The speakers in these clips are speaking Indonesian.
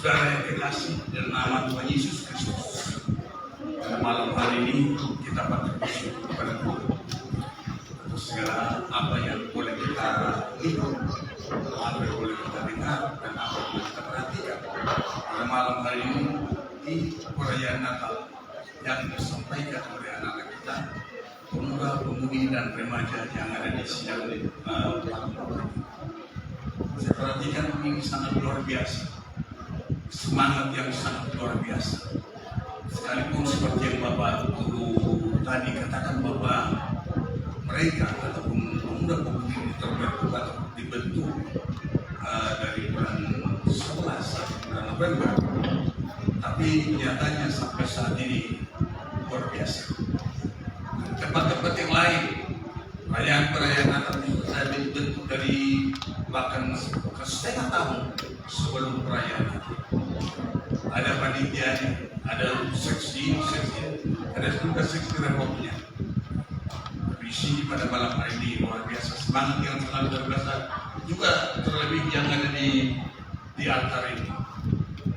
Saudara yang terkasih, dalam nama Tuhan Yesus Kristus, pada malam hari ini kita patut bersyukur kepada Tuhan atas segala apa yang boleh kita lihat, apa yang boleh kita dengar, dan apa yang boleh kita perhatikan pada malam hari ini di perayaan Natal yang disampaikan oleh anak-anak kita, pemuda-pemudi dan remaja yang ada di sidang saya perhatikan ini sangat luar biasa. Semangat yang sangat luar biasa. Sekalipun seperti yang Bapak Guru tadi katakan bahwa mereka ataupun pemuda-pemudi ini dibentuk dari bulan 11 sampai bulan November, tapi nyatanya sampai saat ini luar biasa. Tempat-tempat yang lain, perayaan-perayaan Natal saya dibentuk dari bahkan setengah tahun sebelum perayaan. Ada panitianya, ada seksi, ada juga seksi repotnya. Visi pada malam hari ini luar biasa, semangat yang sangat luar biasa. Juga terlebih yang ada di altar ini,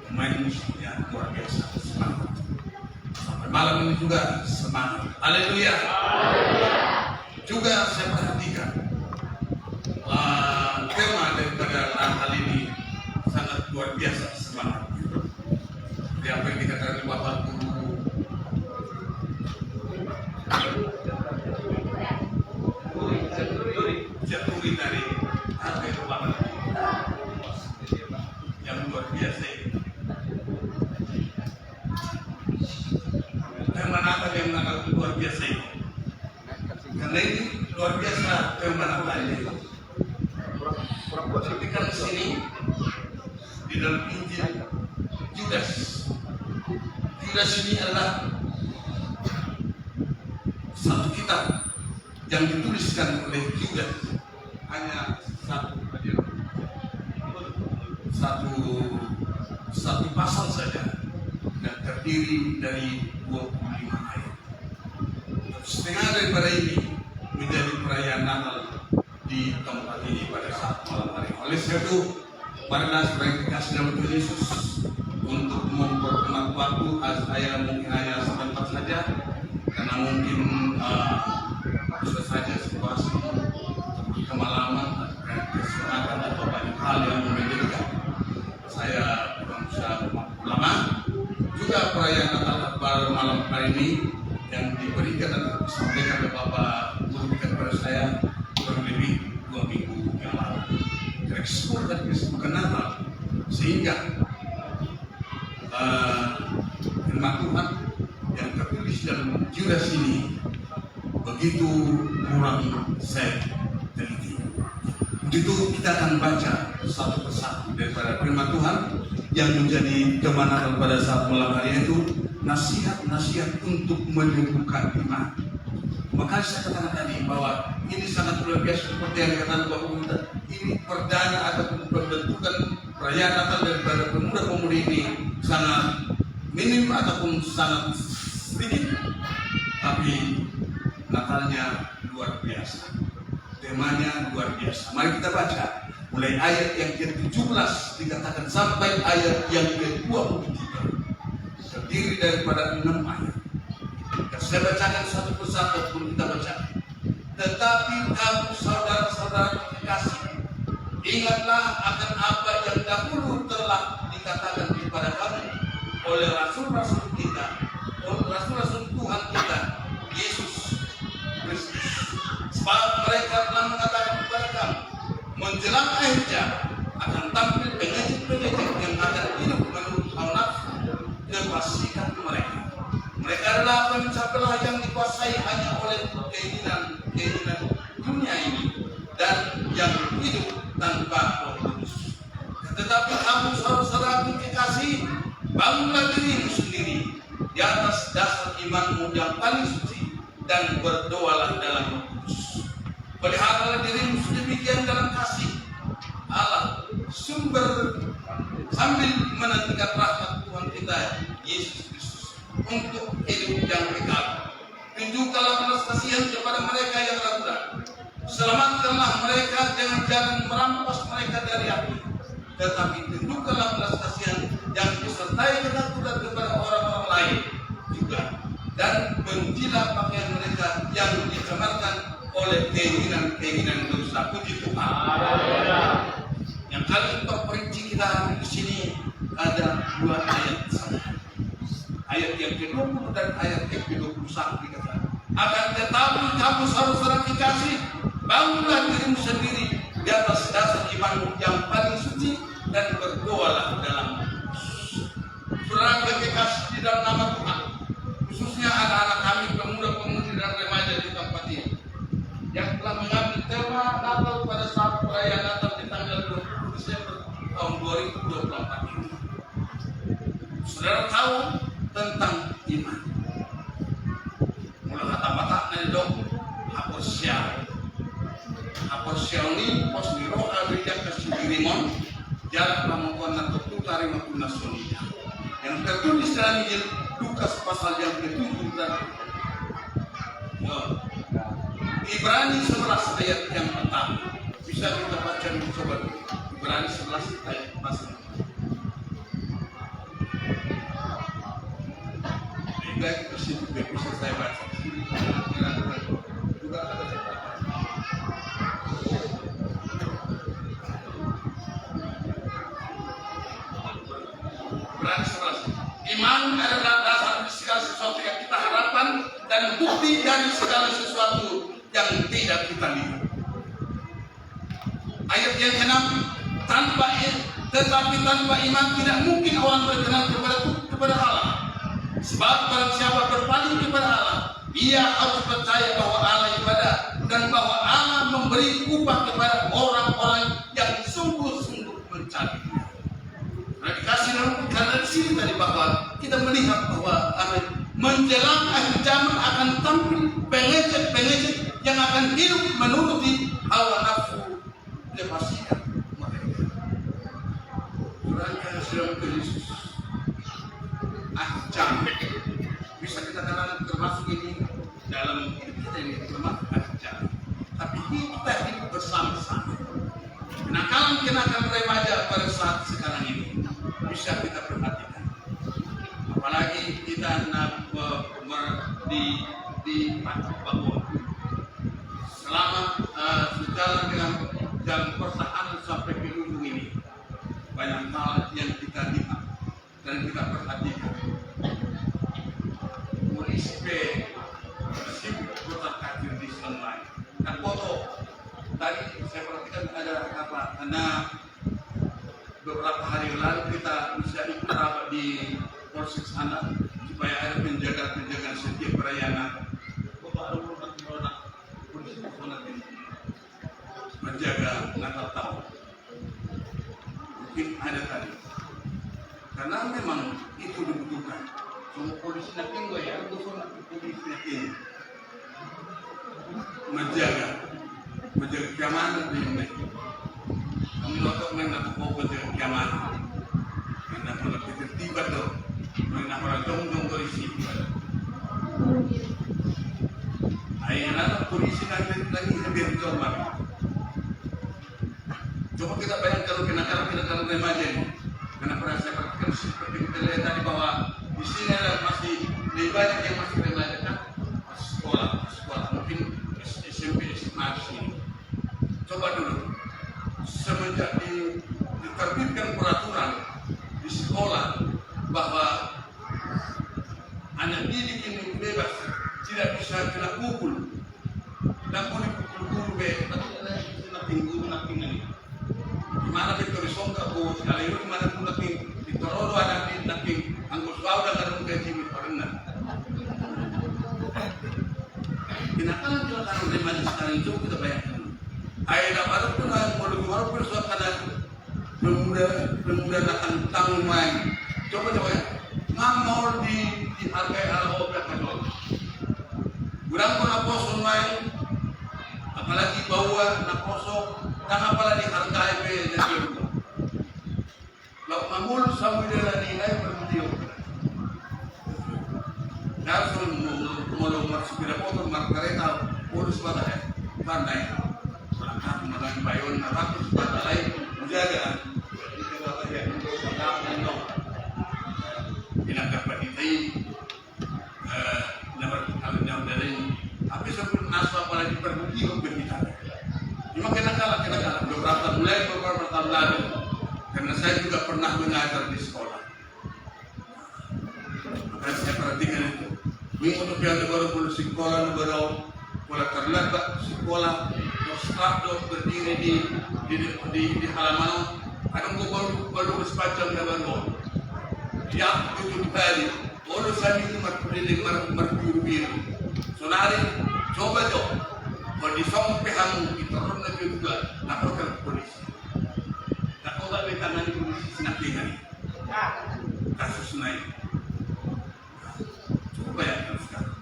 pemain musiknya luar biasa, semangat. Sampai malam ini juga semangat. Haleluya. Juga saya perhatikan tema daripada Natal ini sangat luar biasa, semangat. Apa yang dikatakan Bapak Guru lebih dari apa itu Bapak yang luar biasa ini. Tema Natal yang luar biasa ini. Karena ini luar biasa tema Natal ini. Perhatikan di sini di dalam Injil Yudas. Yudas ini adalah satu kitab yang dituliskan oleh Yudas, hanya satu pasal saja dan terdiri dari 25 ayat. Setengah daripada ini menjadi perayaan Natal di tempat ini pada saat malam hari. Oleh sebab itu, marilah sebagai kasih dalam Tuhan Yesus untuk memperhemat waktu, saya mungkin hanya sebentar saja karena mungkin bisa saja situasi kemalaman dan kesenangan atau banyak hal yang membedakan. Saya kurang bisa lama. Juga perayaan Natal pada malam hari ini yang diberikan dan disampaikan oleh Bapak Guru kepada saya kurang lebih 2 minggu yang lalu. Terekspor dan disebutkan Natal sehingga firman Tuhan yang tertulis dalam Yudas ini begitu kurang saya teliti. Begitu kita akan baca satu persatu daripada firman Tuhan yang menjadi tema Natal pada saat malam hari itu, nasihat-nasihat untuk menyembuhkan iman. Maka saya katakan tadi bahwa ini sangat luar biasa seperti yang dikatakan Bapak Guru. Ini perdana ataupun pembentukan perayaan Natal daripada pemuda-pemudi ini sangat minim ataupun sangat sedikit, tapi Natalnya luar biasa, temanya luar biasa. Mari kita baca mulai ayat yang ke-17 dikatakan sampai ayat yang ke-23, terdiri daripada 6 ayat. Saya bacakan satu persatu pun kita baca. Tetapi kamu saudara-saudara kekasih, ingatlah akan apa yang dahulu telah dikatakan kepada kamu oleh rasul-rasul kita, oleh rasul-rasul Tuhan kita, Yesus Kristus. Sebab mereka telah mengatakan kepada kamu, menjelang akhir zaman akan tampil pengejut-pengejut yang akan hidup menurut hawa nafsu kefasikan mereka. Mereka adalah pencapaian yang dikuasai hanya oleh keinginan dunia ini dan yang hidup tanpa Roh Kudus. Tetapi kamu saudara-saudara kekasih, bangunlah dirimu sendiri di atas dasar imanmu yang paling suci dan berdoalah dalam Roh Kudus. Peliharalah dirimu sedemikian dalam kasih Allah sumber sambil menantikan rahmat Tuhan kita Yesus Kristus untuk hidup yang kekal. Tunjukkanlah belas kasihan kepada mereka yang ragu-ragu. Selamatkanlah mereka dengan jangan merampas mereka dari api. Tetapi tunjukkanlah belas kasihan yang disertai ketakutan kepada orang-orang lain juga. Dan bencilah pakaian mereka yang dicemarkan oleh keinginan dosa. Puji Tuhan. Yang kali terperinci kita di sini ada 2 ayat saja. Ayat yang ke-20 dan ayat yang ke-21 dikatakan, akan tetapi kamu saudara-saudara kekasih, bangunlah dirimu sendiri di atas dasar imanmu yang paling suci dan berdoalah dalam saudara kekasih di dalam nama Tuhan, khususnya anak-anak kami pemuda-pemudi dan remaja di tempat ini yang telah mengambil tema Natal pada saat perayaan Natal di tanggal 20 Desember tahun 2024 ini. Saudara tahu tentang iman. Mula kata-kata dari dok Haposya ini pos di roh abijak kesibirimon jarak pamukon dan tertukar lima nasional yang tertulis dalam Injil Lukas pasal yang ke-7 dan Ibrani 11 ayat yang pertama. Bisa kita baca coba Ibrani 11 ayat pasal. Baik, itu bisa saya baca. Juga ada Ibrani 11. Iman adalah dasar segala sesuatu yang kita harapkan dan bukti dari segala sesuatu yang tidak kita lihat. yang keenam, tetapi tanpa iman tidak mungkin orang berkenan kepada Allah. Sebab barang siapa berpaling kepada Allah, ia harus percaya bahwa Allah ibadah dan bahwa Allah memberi upah kepada orang-orang yang sungguh-sungguh mencari. Karena di sini tadi bahwa kita melihat bahwa menjelang akhir zaman akan tampil pengecet-pengecet yang akan hidup menuruti hawa nafsu lepaskan mereka. Kurangkan sedang ke Yesus. Akhir zaman bisa kita katakan termasuk ini dalam hidup kita ini termasuk akhir zaman. Tapi kita hidup bersama-sama. Kenakalan remaja pada saat sekarang ini bisa kita perhatikan. Apalagi kita di Papua. Selama sejalan dengan jalan pertahanan sampai ke ujung ini, banyak hal yang kita lihat dan kita perhatikan. Polisi sibuk kotak-katir di sunlight. Dan foto tadi saya perhatikan ada apa? Karena beberapa hari lalu kita bisa ikut rapat di Polsek sana supaya ada penjaga-penjaga setiap perayaan. Bapak ada produk polisi menjaga Natal tahun. Mungkin ada tadi. Karena memang itu dibutuhkan. Semua polisi nak tinggal ya, bukan polisi nak tinggal. Menjaga keamanan di Indonesia. Kami lotok mendapat menjaga keamanan. Mendapat ketertiban tu. Mendapat dong polisi. Ayana polisi lagi lebih hormat. Coba kita bayangkan kalau kenakalan remaja ini. Karena pernah saya perhatikan seperti kita lihat tadi bahwa di sini ada masih lebih banyak yang masih remaja kan, sekolah mungkin SMP SMA di sini. Coba dulu semenjak diterbitkan peraturan di sekolah bahwa anak didik ini bebas, tidak bisa kena pukul dan boleh pukul guru tapi kena tinggu ini. Dimana Victor Songka bu sekali itu dimana pun naking ditorodo ada naking angkus bau dan ada mungkin cimi pernah. Kenakalan kenakalan remaja sekarang itu kita bayangkan. Ayah dapat pun mau bersuap karena pemuda akan tanggung main. Coba ya, ngamor dihargai hal objek kacau. Gudang pun aposon main, apalagi bawa naposok. Dan apalagi harga IP dan itu. Lalu mamul sampai dengan nilai bermudium. Lalu mau masuk ke motor kereta urus badai pandai. Berangkat mengenai bayon ratus badai menjaga. Itu adalah yang untuk mengamen dong. Tidak dapat ditai. Dapat dari. Tapi sebelum asal apalagi bermudium berbicara. Cuma kenakalan beberapa tahun lalu karena saya juga pernah mengajar di sekolah. Maka saya perhatikan itu. Untuk yang baru sekolah baru terlibat sekolah terus berdiri di halaman ada baru sepacang baru. Yang itu tadi baru saya itu biru. Sonari coba dong. Kalau disompe kamu diterus lagi juga laporkan polisi. Tak kau tak tangani polisi senakingan. Kasus naik. Coba ya sekarang.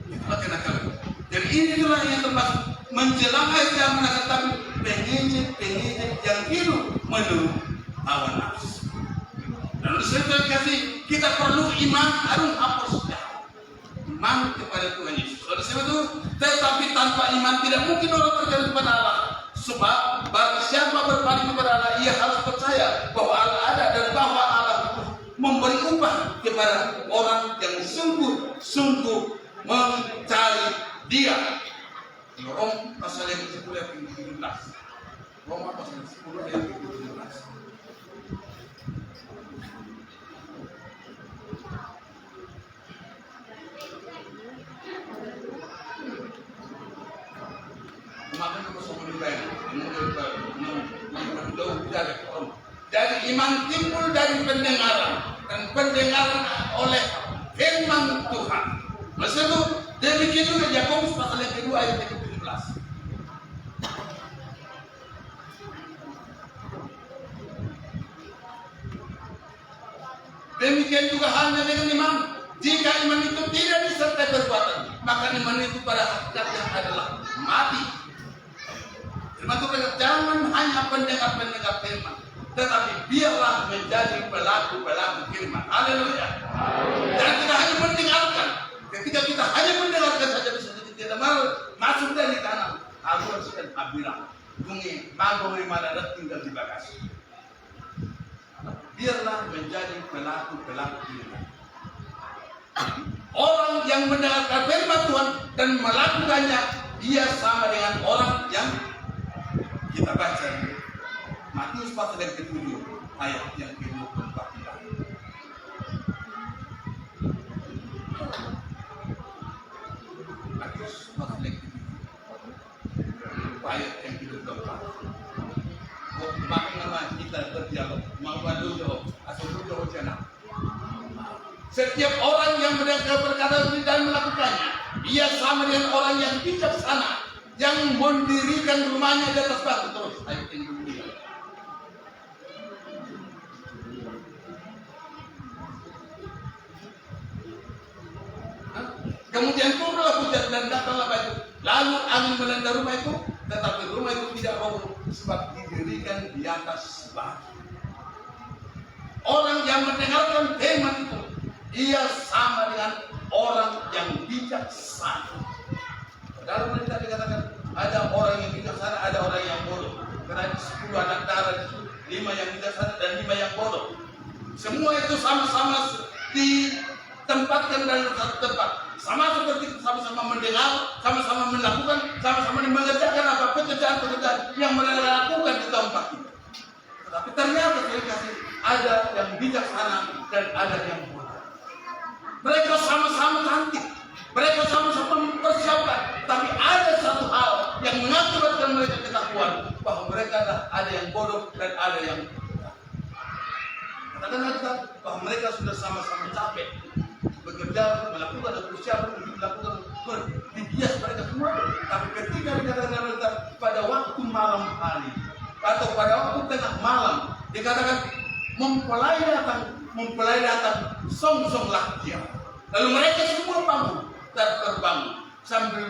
Itulah kenakalan. Jadi inilah yang termasuk menjelang akhir zaman tetapi pengecet yang hidup menurut hawa nafsu. Dan saya kasih kita perlu iman harus hapus iman kepada Tuhan Yesus. Oleh sebab itu, tetapi tanpa iman tidak mungkin orang berkenan kepada Allah. Sebab barang siapa berpaling kepada Allah, ia harus percaya bahwa Allah ada dan bahwa Allah memberi upah kepada orang yang sungguh-sungguh mencari Dia. Roma pasal yang ke-10 ayat 17. Roma pasal 10 ayat 17. Makan ko sa mga bayan. Dari iman timbul dari pendengaran dan pendengaran oleh firman Tuhan. Masa itu demikian juga Yakobus pasal yang kedua ayat yang ke-17. Demikian juga halnya dengan iman. Jika iman itu tidak disertai perbuatan, maka iman itu pada hakikatnya adalah mati. Firman Tuhan, jangan hanya pendengar-pendengar firman, tetapi biarlah menjadi pelaku-pelaku firman. Haleluya. Dan tidak hanya mendengarkan. Ketika kita hanya mendengarkan saja bisa jadi tidak masuk dari tanah. Aku haruskan bilang, bunyi manggung mana tinggal di bagasi. Biarlah menjadi pelaku-pelaku firman. Orang yang mendengarkan firman Tuhan dan melakukannya, dia sama dengan orang yang kita baca di Matius pasal yang ke-7 ayat yang ke-24. Matius pasal yang ke-7 ayat yang ke-24. Makin lama kita berdialog, mau dulu atau dulu channel. Setiap orang yang mendengar perkataan ini dan melakukannya, dia sama dengan orang yang bijaksana yang mendirikan rumahnya di atas batu. Terus ayat yang kedua. Kemudian turunlah hujan dan datanglah banjir. Lalu angin melanda rumah itu, tetapi rumah itu tidak roboh sebab didirikan di atas batu. Orang yang mendengarkan firman itu, ia sama dengan orang yang bijaksana. Dalam cerita dikatakan ada orang yang bijaksana, ada orang yang bodoh. Karena 10 anak darah itu 5 yang bijaksana dan 5 yang bodoh. Semua itu sama-sama ditempatkan dalam satu tempat. Sama seperti sama-sama mendengar, sama-sama melakukan, sama-sama mengerjakan apa pekerjaan-pekerjaan yang mereka lakukan di tempat itu. Tapi ternyata ada yang bijaksana dan ada yang bodoh. Mereka sama-sama cantik, mereka sama-sama mempersiapkan, tapi ada satu hal yang mengakibatkan mereka ketakuan bahwa mereka ada yang bodoh dan ada yang katakan kita bahwa mereka sudah sama-sama capek bekerja, melakukan dan persiapan untuk melakukan berhias mereka semua. Tapi ketika dikatakan mereka pada waktu malam hari atau pada waktu tengah malam, dikatakan mempelai datang song-songlah dia. Lalu mereka semua bangun dan terbangun sambil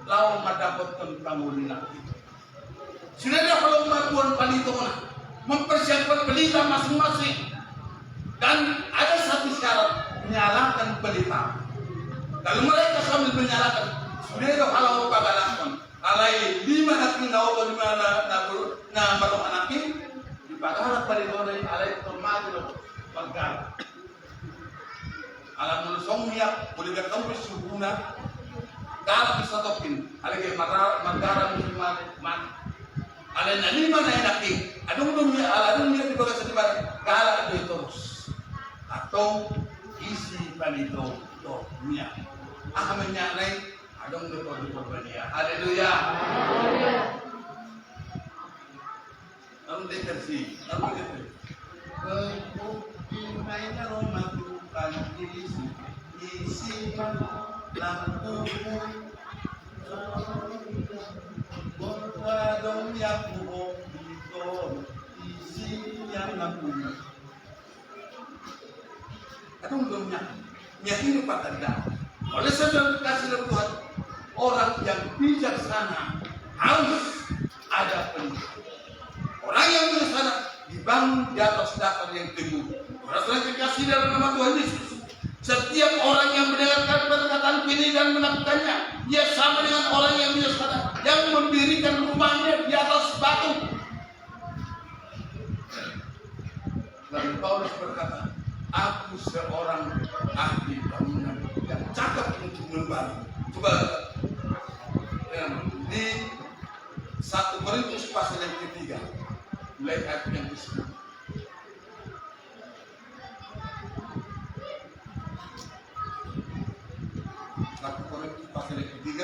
lawan mendapatkan bangunan itu. Sudah ada kalau melakukan palito mempersiapkan pelita masing-masing dan ada satu syarat, menyalakan pelita. Lalu mereka sambil menyalakan sudah ada kalau pagalakan alai 5 nakin atau 5 na balong anakin dipagalan palito dari alai tomato paggal. Alam nulusong niya, boleh bertemu subuna, galak bisa topin, alagay magara man, alay na 5 na inaking, adong niya di bagas sa dibar, galak ito terus, atong isi panito ito niya. Ahaman niya na adong ito ba niya. Haleluya. Ang dekersi, ang dekersi. May naroon isipan lang tubo Bordadong yakubo dito isipan lang tubo. Anong gawin niya? Niya ini patanda. Oleh sebab kasih dari Tuhan, orang yang bijaksana harus ada pendidikan. Orang yang bijaksana dibangun di atas dasar yang teguh. Rasulullah dikasih dalam nama Tuhan Yesus. Setiap orang yang mendengarkan perkataan ini dan melakukannya, dia sama dengan orang yang bijaksana yang mendirikan rumahnya di atas batu. Lalu Paulus berkata, aku seorang ahli bangunan yang cakap untuk membangun. Coba di 1 Korintus pasal yang ke-3 mulai ayat yang ke-10. 1 Korintus pasal yang ke-3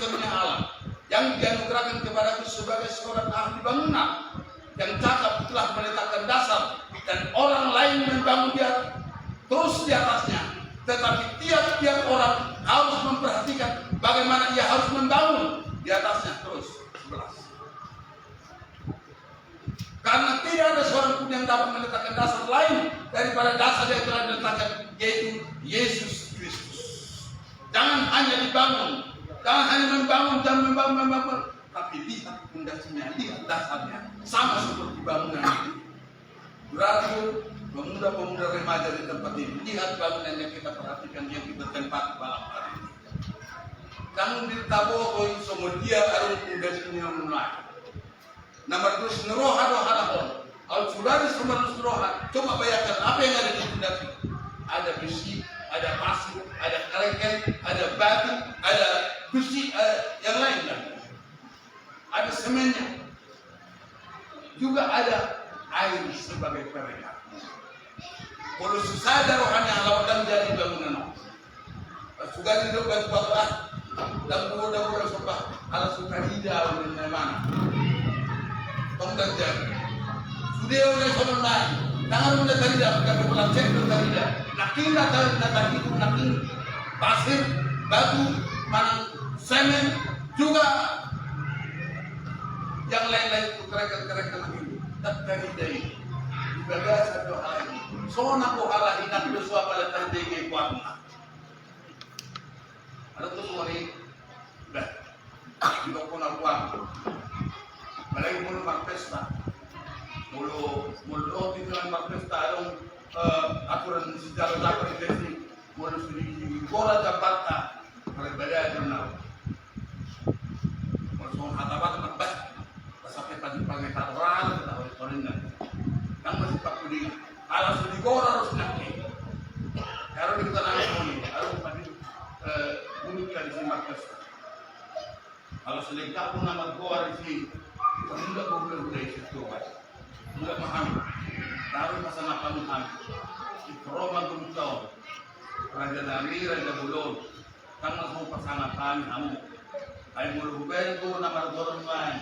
karunia Allah yang dianugerahkan kepadaku sebagai seorang ahli bangunan yang cakap telah meletakkan dasar dan orang lain membangun dia terus di atasnya. Tetapi tiap-tiap orang harus memperhatikan bagaimana ia harus membangun di atasnya terus. 11. Karena tidak ada seorang pun yang dapat meletakkan dasar lain daripada dasar yang telah diletakkan, yaitu Yesus Kristus. Jangan hanya dibangun, jangan hanya membangun, tapi lihat pondasinya, lihat dasarnya, sama seperti bangunan itu. Berarti pemuda-pemuda remaja di tempat ini, lihat bangunan yang kita perhatikan, yang kita tempati malam hari ini. Jangan ditabokoi semua dia arung pondasinya mulai. Nomor terus neroha dohadahon. Al sudari semua neroha. Coba bayangkan apa yang ada di pondasi. Ada besi, ada pasir, ada kerikil, ada batu, ada besi, yang lain lagi. Ada semennya. Juga ada air sebagai perekat. Kalau susah ada rohani Allah dan jadi bangunan. Sudah hidup dan bapak dan mudah-mudahan sebab Allah suka hidau di mana. Tongkat jadi. Sudah oleh sebenarnya. Jangan mudah tidak kami pelajari tidak. Nakin itu nakin pasir, batu, mana semen juga yang lain-lain itu kereka-kereka lagi. Tak dari dari. Ibadah satu hal ini. Sona ko Allah ingat dosa pada terdege kuatna. Ada tu suami, dah. Kita pun nak buat. Malay mulu magpesta. Mulu di dalam magpesta ada aturan sejarah dapat dikasih. Mulu sendiri bola Jakarta. Berbeda dengan. Mulu hatabat tempat. Sampai pagi-pagi taruhan kita oleh koringan. Yang masih tak pedih. Alas di gora harus nakik. Kalau kita nanti ini, harus tadi bunyi di sini magpesta. Kalau selengkap pun nama gora di sini. Tidak boleh itu, tidak memahami. Taruh pasang apa memahami? Ikroman kumtau, raja Nami, raja Bulon, karena mau pasang apa kamu? Ayo mulai itu nama orang lain,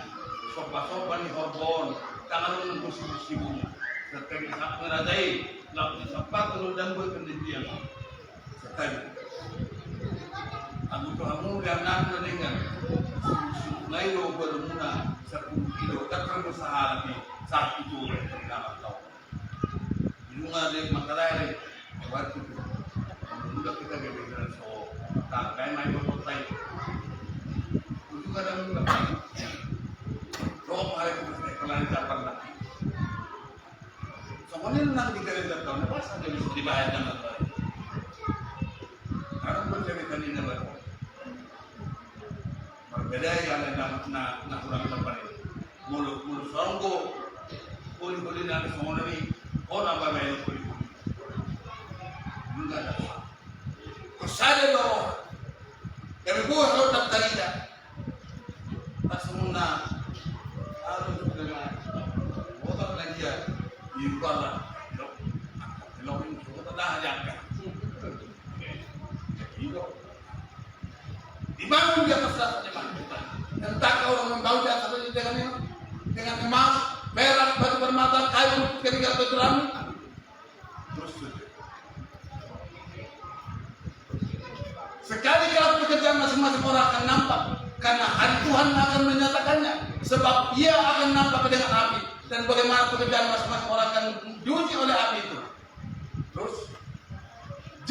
sopa-sopa ni horbon, tangan lu nunggu sekali hak meradai, lalu sempat lu dan buat pendidikan, sekali. Aku tu kamu yang nak mendengar, lalu bermula. 10 kilo, takkan berusaha lagi saat itu dalam tahun. Bunga dari makarai, waktu itu, sudah kita berbeda so, tak kayak main berkotai. Itu juga ada juga. Roh hari itu saya kelarin dapat lagi. Semuanya nang di kereta tahun, apa saja bisa dibayar dan lain-lain. Karena bercerita ini baru. Berbeda yang ada nak kurang tempat ini. Mulut soronggo, kuli nanti semua ni, orang bermain kuli. Enggak ada. Kesada loh. Kami buat kalau tak terida. Tak semua harus dengan otak lagi di bawah. Kalau ini kita dah jaga. Dibangun di atas dasar dibangun. Entah kalau membangun di atas dengan emas, perak, batu permata, kayu, ketika keterangan, terus sekali kalau pekerjaan masing-masing orang akan nampak, karena hari Tuhan akan menyatakannya, sebab ia akan nampak dengan api, dan bagaimana pekerjaan masing-masing orang akan diuji oleh api itu. Terus,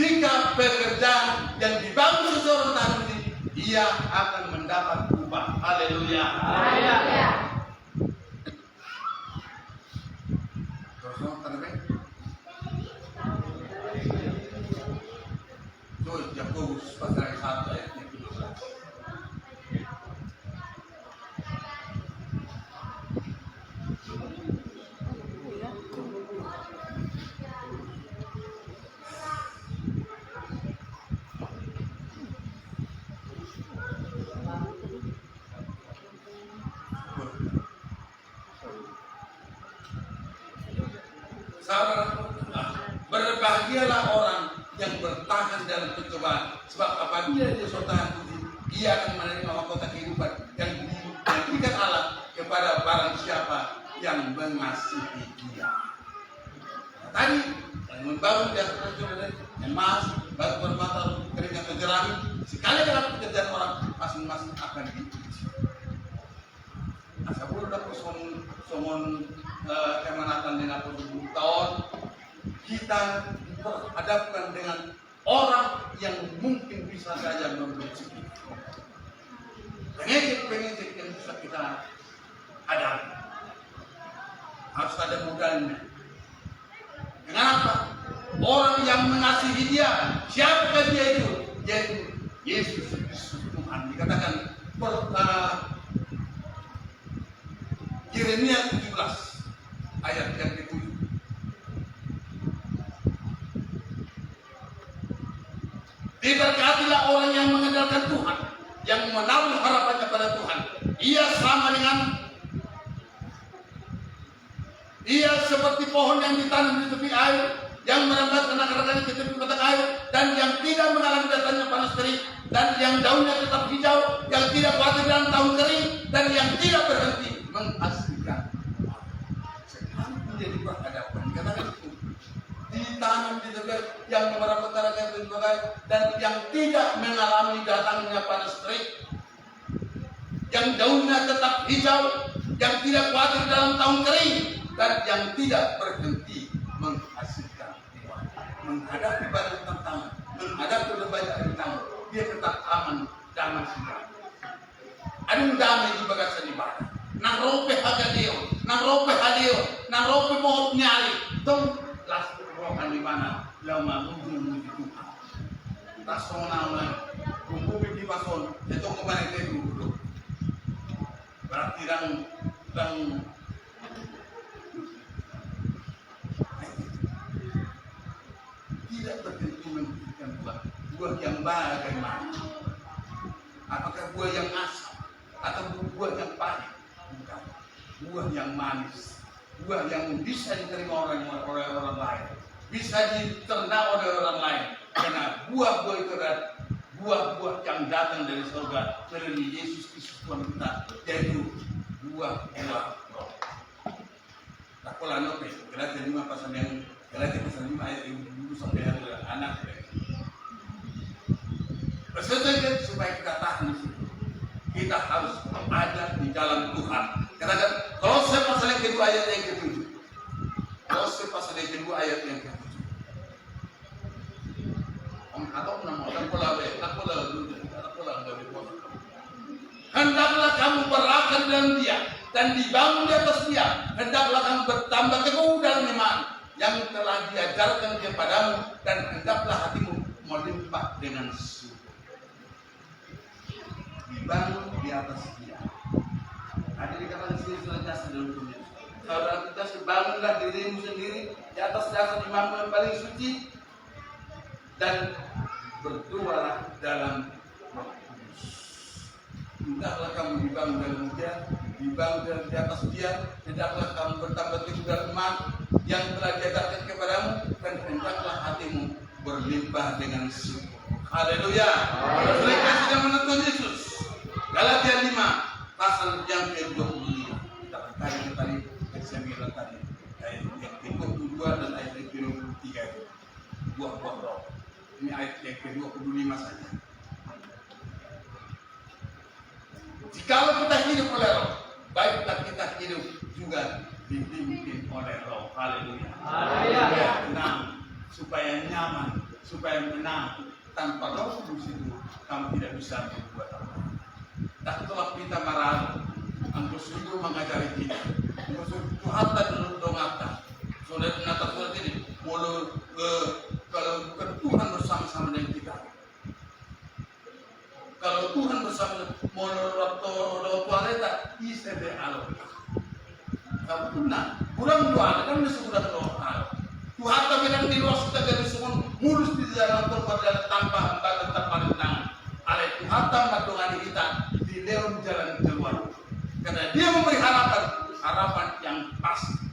jika pekerjaan yang dibangun seseorang tahun ini, ia akan mendapat upah. Haleluya. Haleluya. Yakobus pasal 1 ayat 17. Berbahagialah orang yang bertahan dalam pencobaan, sebab apabila dia sudah tahan ia akan menerima mahkota kehidupan yang diberikan Allah kepada barang siapa yang mengasihi dia. Tadi membangun di atas emas, batu permata, keringat kejerami, sekali dalam pekerjaan orang masing-masing akan diuji. Asal dapat somon kemanatan dengan 10 tahun, kita diperhadapkan dengan orang yang mungkin bisa saja membenci kita. Pengejek yang bisa kita hadapi. Harus ada modalnya. Kenapa? Orang yang mengasihi dia, siapakah dia itu? Yaitu Yesus Kristus Tuhan. Dikatakan Yeremia 17 ayat yang ke-7. Diberkatilah orang yang mengandalkan Tuhan, yang menaruh harapannya pada Tuhan. Ia seperti pohon yang ditanam di tepi air, yang merambatkan akar-akarnya ke tepi mata air, dan yang tidak mengalami datangnya panas terik, dan yang daunnya tetap hijau, yang tidak khawatir dalam tahun kering, dan yang tidak berhenti menghasilkan. Sekarang menjadi berhadapan, dikatakan itu ditanam di tepi yang merambatkan akar ke tepi mata air, dan yang tidak mengalami datangnya panas terik, yang daunnya tetap hijau, yang tidak khawatir dalam tahun kering, dan yang tidak berhenti menghasilkan buah. Menghadapi banyak tantangan, menghadapi banyak rintangan, dia tetap aman, damai sejahtera. Adung damai di bagasan ibadah. Nang rope hagadeo, nang rope hadeo, nang rope mohon nyali. Dong las rohan di mana lama menuju Tuhan. Tak sonang kumpul di pason, itu kembali ke dulu. Berarti dan tidak berhenti memberikan buah yang bagaimana? Apakah buah yang asam atau buah yang pahit? Bukan. Buah yang manis, buah yang bisa diterima oleh orang lain, bisa dicerna oleh orang lain. Karena buah-buah itu adalah buah-buah yang datang dari surga melalui Yesus Kristus Tuhan kita, yaitu buah-buah roh. Tak pola nope, Galatia 5 pasal 5 ayat 20 sampai anak. Bersedia supaya kita tahan di situ. Kita harus ada di dalam Tuhan. Katakan Kolose pasal yang kedua ayat yang ke-7. Kolose pasal yang kedua ayat yang ke-7. Atau nama tak pola hendaklah kamu berakar dalam dia dan dibangun di atas dia. Hendaklah kamu bertambah teguh dalam iman yang telah diajarkan kepadamu, dan hendaklah hatimu melimpah dengan syukur. Dibangun di atas dia. Ada dikatakan sini senantiasa dalam dunia. Saudara kita bangunlah dirimu sendiri di atas dasar imanmu yang paling suci, dan berdoalah dalam Roh Kudus. Hendaklah kamu dibangun dalam dia, dibangun di atas dia. Hendaklah kamu bertambah teguh dalam iman yang telah diajarkan kepadamu, dan hendaklah hatimu berlimpah dengan syukur. Haleluya. Mereka sudah menonton Yesus. Galatia 5 pasal yang ke-25. Kita berkali tadi, ke-9 tadi, ayat yang ke-22 dan ayat yang ke-23 itu. Buah-buah roh. Ini ayat yang ke-25 saja. Jikalau kita hidup oleh roh, baiklah kita hidup juga dipimpin oleh roh. Haleluya. Supaya tenang, supaya nyaman, supaya menang. Tanpa roh kudus itu kamu tidak bisa berbuat apa. Tak telah kita marah, angkut sungguh mengajari kita. Angkut sungguh hatta dulu dongata. Saudara menata surat ini, kalau bukan Tuhan bersama-sama dengan kita. Kalau Tuhan bersama menurut toaleta, isede alo. Kamu benar, kurang doa, kan sudah doa. Tuhan tapi yang di luar kita jadi semua mulus di dalam tempat tanpa hambatan tanpa rintangan. Oleh Tuhan tanpa doa kita di dalam jalan keluar. Karena Dia memberi harapan yang pasti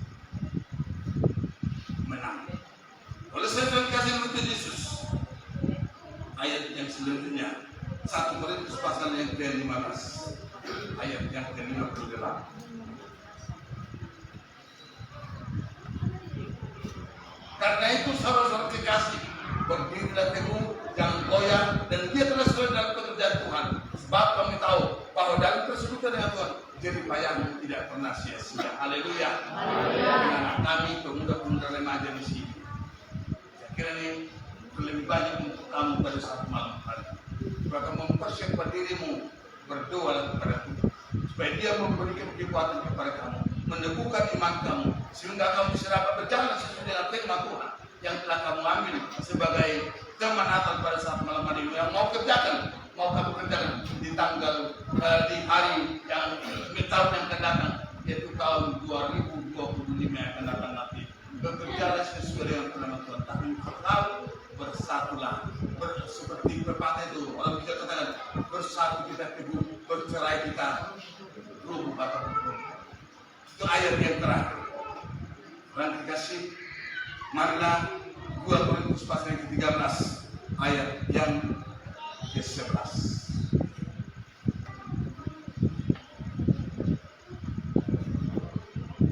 menang. Oleh sebab kasih Yesus, ayat yang selanjutnya 1 Korintus pasal Kejadian 15 ayat yang ke-58. Karena itu saudara-saudara kekasih, berdirilah teguh, jangan goyah, dan dia terus dalam pekerjaan Tuhan. Sebab kami tahu bahwa dalam persekutuan dengan Tuhan, jerih payahmu tidak pernah sia-sia. Haleluya. Anak kami pemuda-pemuda remaja di sini, saya kira ini lebih banyak untuk kamu pada saat malam hari. Maka mempersiapkan dirimu berdoa kepada Tuhan, supaya Dia memberikan kekuatan kepada kamu, meneguhkan iman kamu, sehingga kamu bisa dapat berjalan sesuai dengan firman Tuhan yang telah kamu ambil sebagai teman Natal pada saat malam hari ini. Yang mau kamu kerjakan di tanggal di hari yang tahun yang akan datang, yaitu tahun 2025 yang akan datang nanti. Bekerjalah sesuai dengan firman Tuhan, tapi kalau bersatulah, seperti pepatah itu orang bisa katakan, bersatu kita teguh, bercerai kita rubuh kata hukum. Itu ayat yang terakhir. Orang dikasih, marilah 2 Korintus pasal yang ke-13 ayat yang ke-11.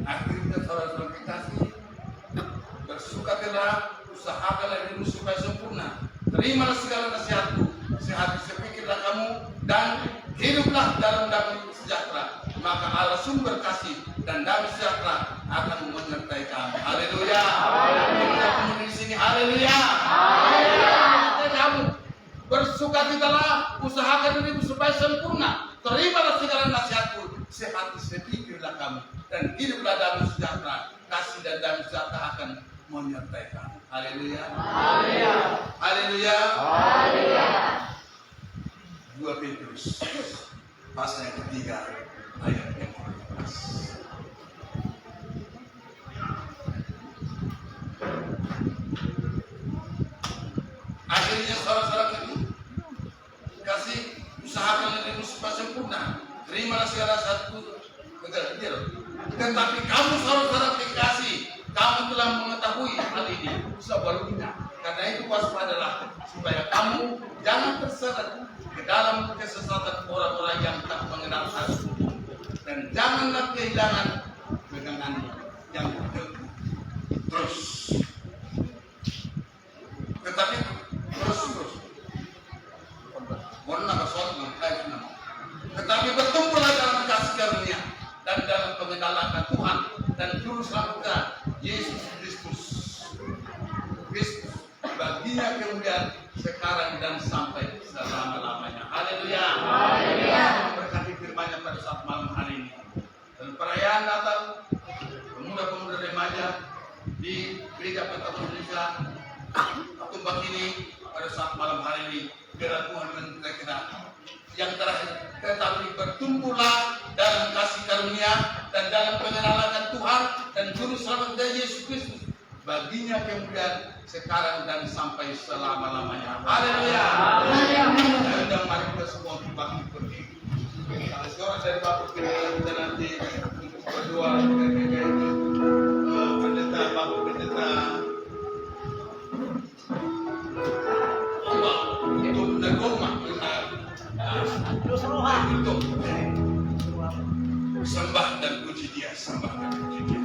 Akhirnya saudara-saudara dikasih, bersukacitalah, usahakanlah dirimu supaya sempurna. Terimalah segala nasihatku, sehati sepikirlah kamu, dan hiduplah dalam damai sejahtera. Maka Allah sumber kasih dan damai sejahtera akan menyertai kamu. Haleluya. Kita di sini. Haleluya. Kamu bersukacitalah, usahakan dirimu supaya sempurna. Terimalah segala nasihatku, sehati sepikirlah kamu, dan hiduplah dalam sejahtera. Kasih dan damai sejahtera akan menyertai kamu. Haleluya. Haleluya. 2 Petrus pasal yang ke-3 ayat yang ke-15. Akhirnya saudara-saudara kasih, usahakan dirimu supaya sempurna. Terimalah segala satu kegaduhan. Tetapi kamu saudara-saudara dikasih, kamu telah mengetahui hal ini sebelumnya. Karena itu waspadalah, supaya kamu jangan terseret ke dalam kesesatan orang-orang yang tak mengenal kasih, dan janganlah kehilangan peganganmu yang teguh. Tetapi tetapi bertumbuhlah dalam kasih karunia dan dalam pengenalan Tuhan dan Juru Selamat kita Yesus Kristus. Baginya kemudian sekarang dan sampai selama-lamanya. Haleluya. Memberkati firman-Nya pada saat malam hari ini. Dan perayaan Natal, pemuda-pemuda remaja di Gereja Pentakosta Indonesia Tumbak ini pada saat malam hari ini, biarlah Tuhan menuntun kita yang terakhir, tetapi bertumbuhlah dalam kasih karunia dan dalam pengenalan Tuhan dan Juru Selamat kita Yesus Kristus. Baginya kemudian sekarang dan sampai selama-lamanya. Haleluya. Dan mari kita semua bangkit berdiri. Kalau seorang dari Bapak kita nanti berdoa dengan pendeta, Bapak pendeta itu negoma untuk sembah dan puji Dia, sembah dan puji Dia.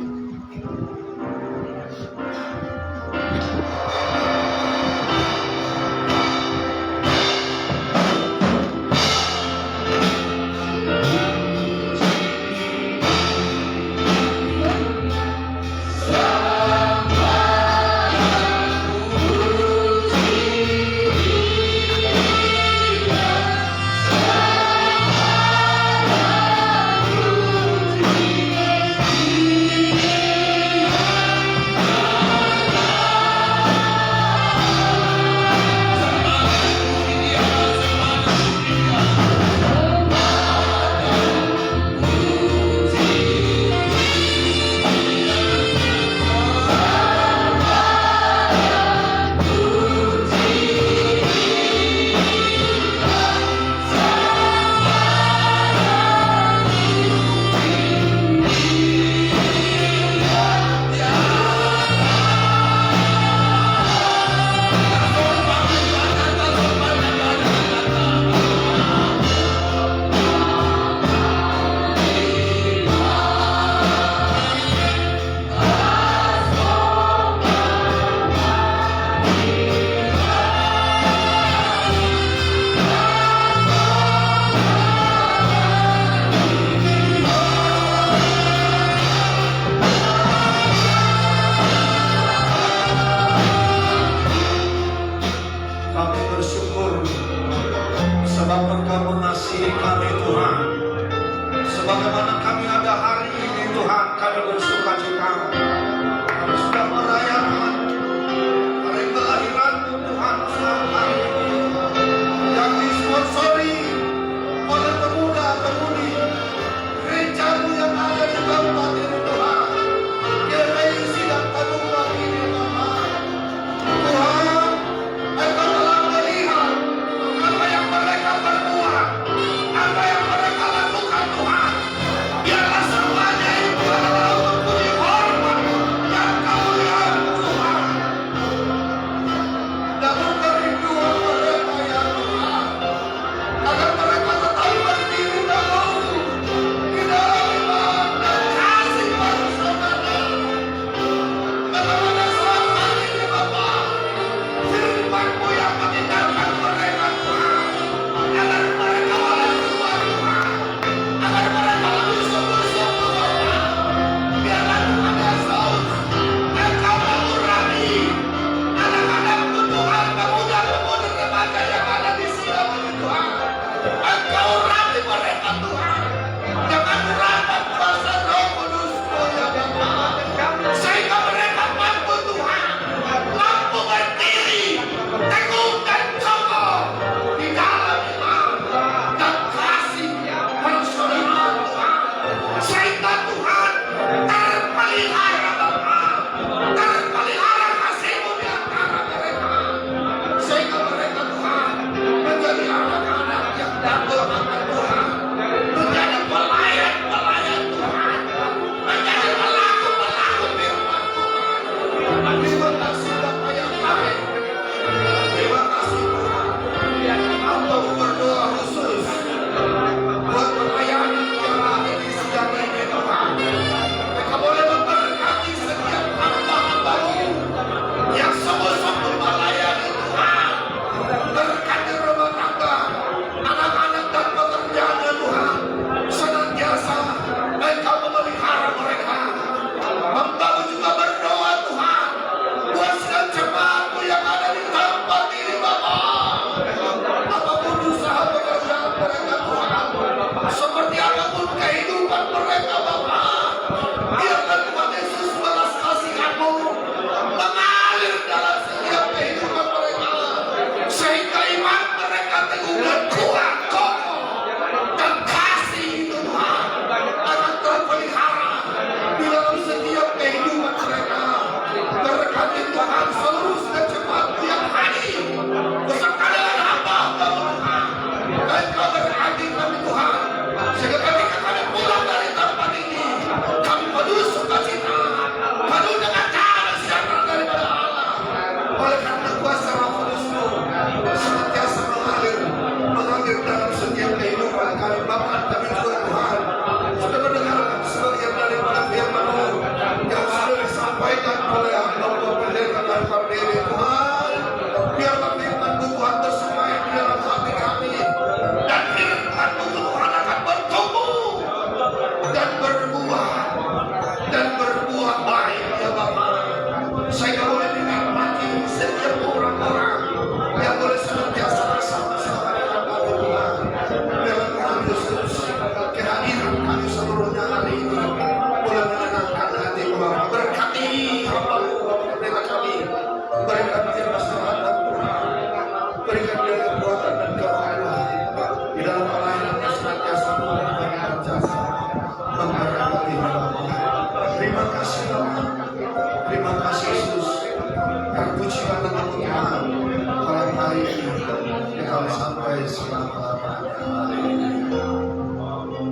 hari ini Engkau sampai selama-lamanya.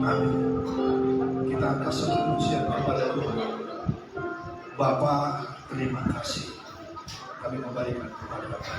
Amin. Kita kasih pujian kepada Tuhan. Bapa, terima kasih. Kami memberikan kepada Bapa.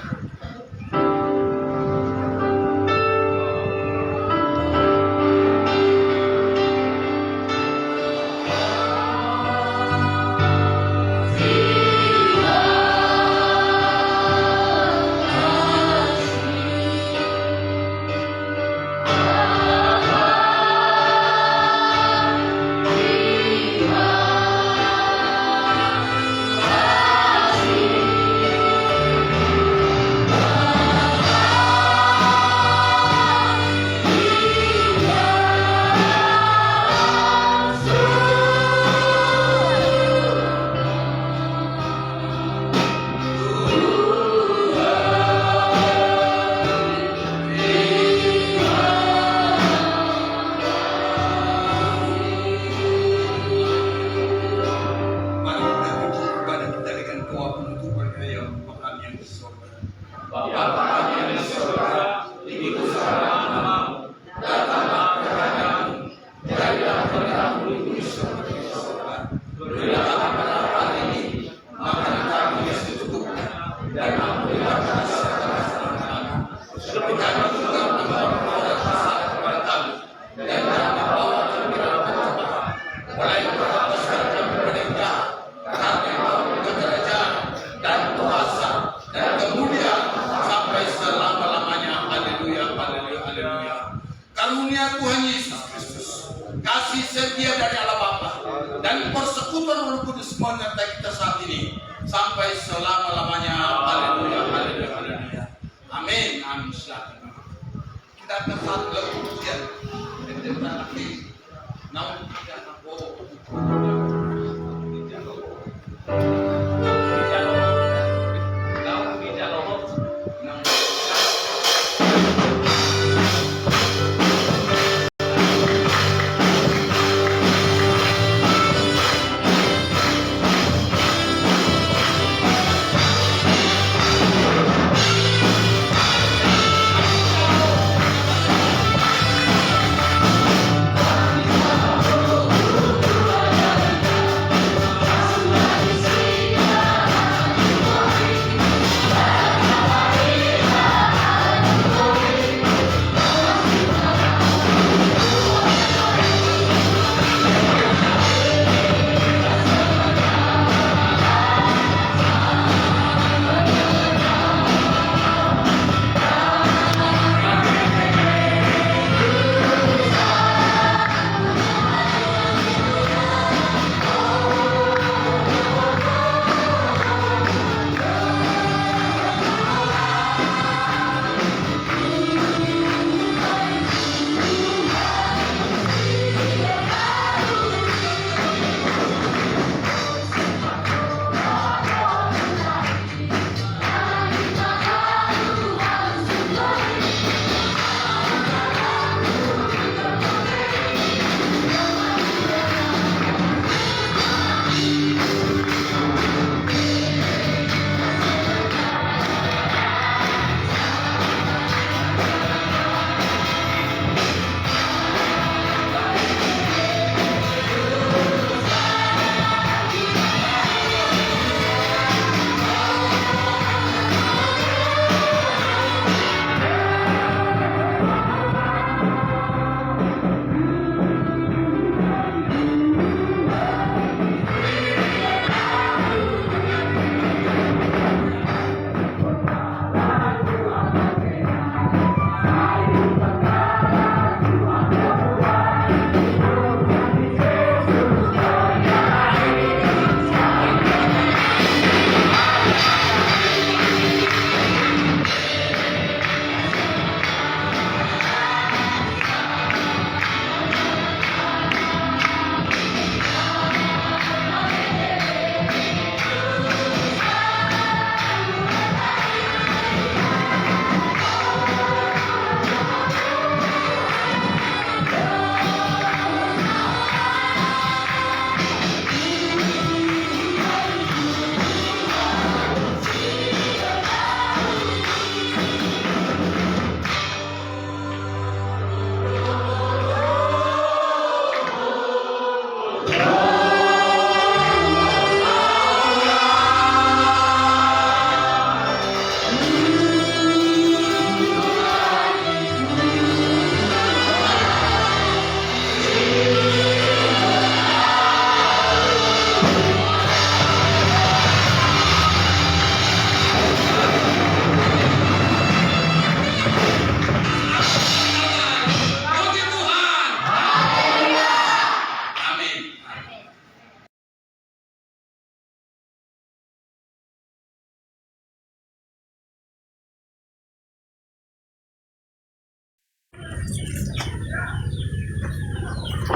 Karunia Tuhan Yesus Kristus, kasih setia dari Allah Bapa, dan persekutuan Roh Kudus menyertai kita saat ini sampai selama-lamanya. Haleluya, haleluya, haleluya. Amin, amin. Silakan. Kita akan satu lagu pujian. Kita nanti namun tidak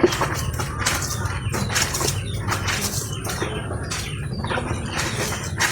Yesus.